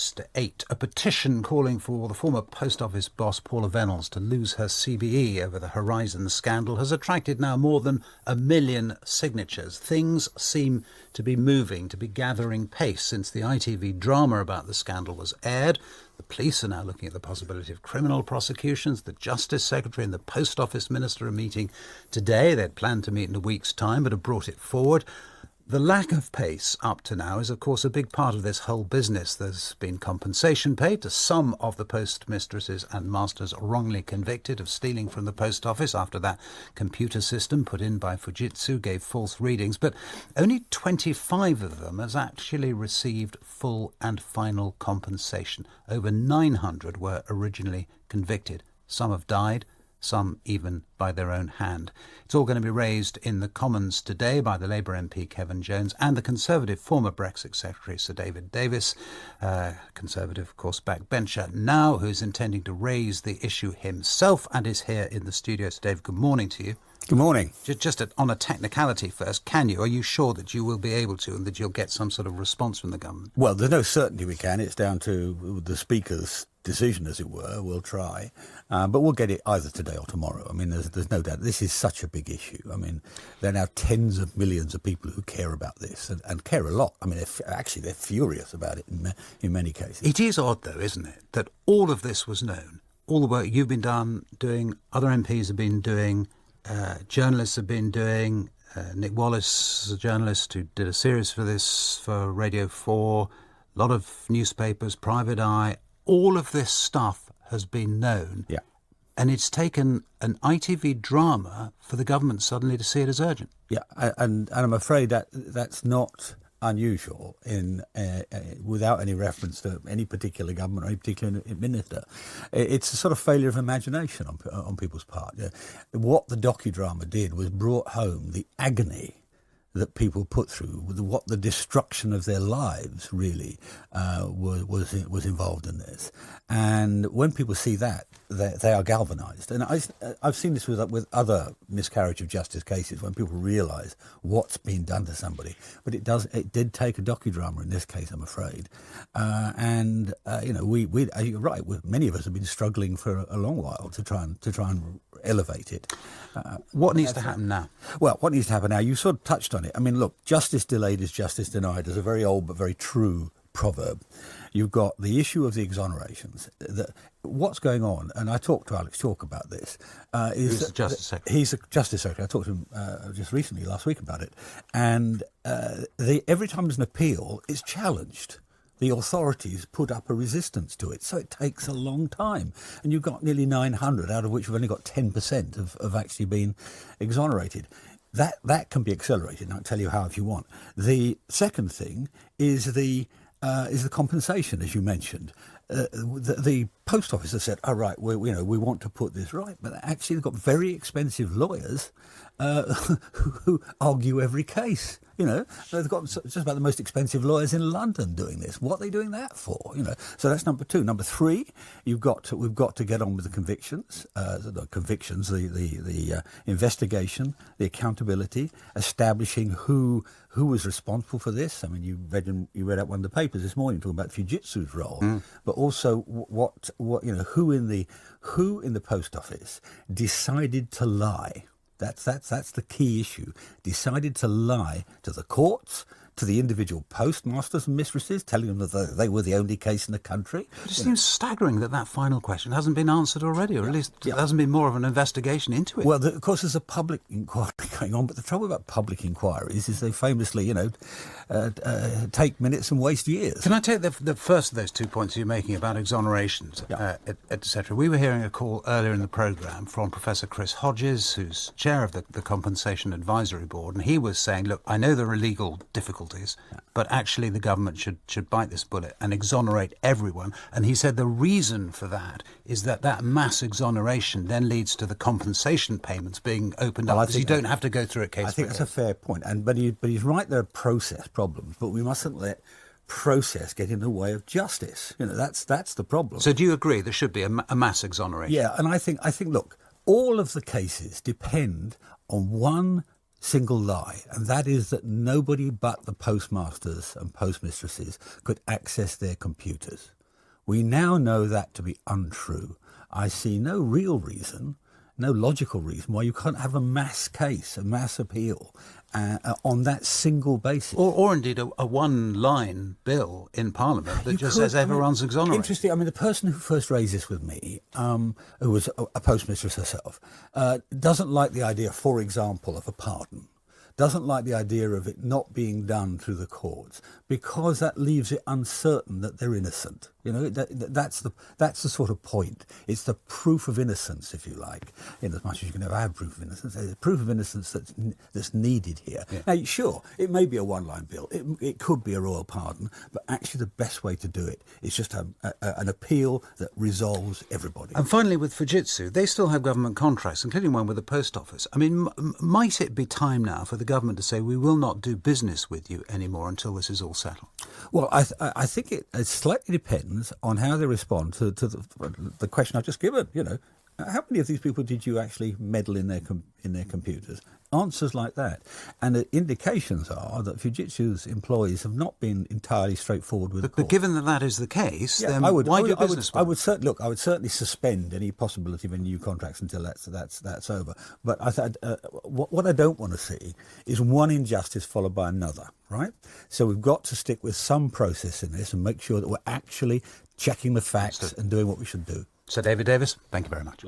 Mr. 8. A petition calling for the former Post Office boss Paula Vennells to lose her CBE over the Horizon scandal has attracted now more than 1 million signatures. Things seem to be moving, to be gathering pace since the ITV drama about the scandal was aired. The police are now looking at the possibility of criminal prosecutions. The Justice Secretary and the Post Office Minister are meeting today. They'd planned to meet in a week's time, but have brought it forward. The lack of pace up to now is, of course, a big part of this whole business. There's been compensation paid to some of the postmistresses and masters wrongly convicted of stealing from the post office after that computer system put in by Fujitsu gave false readings. But only 25 of them has actually received full and final compensation. Over 900 were originally convicted. Some have died, some even by their own hand. It's all going to be raised in the Commons today by the Labour MP Kevin Jones and the Conservative former Brexit Secretary Sir David Davis, Conservative, of course, backbencher now, who's intending to raise the issue himself and is here in the studio. So, Dave, good morning to you. Good morning. Just on a technicality first, are you sure that you will be able to and that you'll get some sort of response from the government? Well, there's no certainty we can. It's down to the Speaker's decision, as it were. We'll try. But we'll get it either today or tomorrow. I mean, there's no doubt. This is such a big issue. I mean, there are now tens of millions of people who care about this and care a lot. I mean, they're furious about it in many cases. It is odd, though, isn't it, that all of this was known, all the work you've been doing, other MPs have been doing, journalists have been doing. Nick Wallace, a journalist who did a series for this for Radio 4, a lot of newspapers, Private Eye, all of this stuff has been known. Yeah. And it's taken an ITV drama for the government suddenly to see it as urgent. Yeah, and I'm afraid that's not unusual without any reference to any particular government or any particular minister. It's a sort of failure of imagination on people's part. What the docudrama did was brought home the agony that people put through, what the destruction of their lives really was involved in this. And when people see that, they are galvanised. And I've seen this with other miscarriage of justice cases when people realise what's been done to somebody. But it did take a docudrama in this case, I'm afraid. You're right. Many of us have been struggling for a long while to try and elevate it. What needs to happen now? Well, what needs to happen now? You sort of touched on it. I mean, look, justice delayed is justice denied is a very old but very true proverb. You've got the issue of the exonerations. What's going on, and I talked to Alex Chalk about this. He's the Justice Secretary. He's the Justice Secretary. I talked to him just recently, last week, about it. And every time there's an appeal, it's challenged. The authorities put up a resistance to it, so it takes a long time. And you've got nearly 900, out of which we've only got 10% have actually been exonerated. That can be accelerated, and I'll tell you how if you want. The second thing is the compensation, as you mentioned. The post office has said, "All right, we want to put this right," but actually they've got very expensive lawyers who argue every case. They've got just about the most expensive lawyers in London doing this. What are they doing that for? So that's number two. Number three, we've got to get on with the convictions. The investigation, the accountability, establishing who was responsible for this. I mean, you read out one of the papers this morning talking about Fujitsu's role, but also who in the post office decided to lie. That's the key issue. Decided to lie to the courts, to the individual postmasters and mistresses, telling them that they were the only case in the country. It seems staggering that final question hasn't been answered already, or at least there hasn't been more of an investigation into it. Well, of course, there's a public inquiry going on, but the trouble about public inquiries is they famously, take minutes and waste years. Can I take the first of those 2 points you're making about exonerations, etc.? We were hearing a call earlier in the programme from Professor Chris Hodges, who's chair of the Compensation Advisory Board, and he was saying, look, I know there are legal difficulties, but actually the government should bite this bullet and exonerate everyone. And he said the reason for that is that mass exoneration then leads to the compensation payments being opened up, because you don't have to go through it case by case. I think that's a fair point. But he's right, there are process problems, but we mustn't let process get in the way of justice. That's the problem. So do you agree there should be a mass exoneration? Yeah, and I think look, all of the cases depend on one single lie, and that is that nobody but the postmasters and postmistresses could access their computers. We now know that to be untrue. I see no real reason, no logical reason why you can't have a mass case, a mass appeal on that single basis. Or indeed a one-line bill in Parliament that just says everyone's exonerated. Interesting. I mean, the person who first raised this with me, who was a postmistress herself, doesn't like the idea, for example, of a pardon. Doesn't like the idea of it not being done through the courts because that leaves it uncertain that they're innocent. You know, that's the sort of point. It's the proof of innocence, if you like, in as much as you can never have proof of innocence. There's proof of innocence that's needed here. Yeah. Now, sure, it may be a one-line bill. It could be a royal pardon, but actually the best way to do it is just an appeal that resolves everybody. And finally, with Fujitsu, they still have government contracts, including one with the Post Office. I mean, might it be time now for the government to say, we will not do business with you anymore until this is all settled? Well, I think it slightly depends on how they respond to the question I've just given. You know, how many of these people did you actually meddle in their computers? Answers like that. And the indications are that Fujitsu's employees have not been entirely straightforward with the court. But given that that is the case, then I why do business? I would certainly suspend any possibility of any new contracts until that's over. But what I don't want to see is one injustice followed by another, right? So we've got to stick with some process in this and make sure that we're actually checking the facts and doing what we should do. Sir David Davis, thank you very much.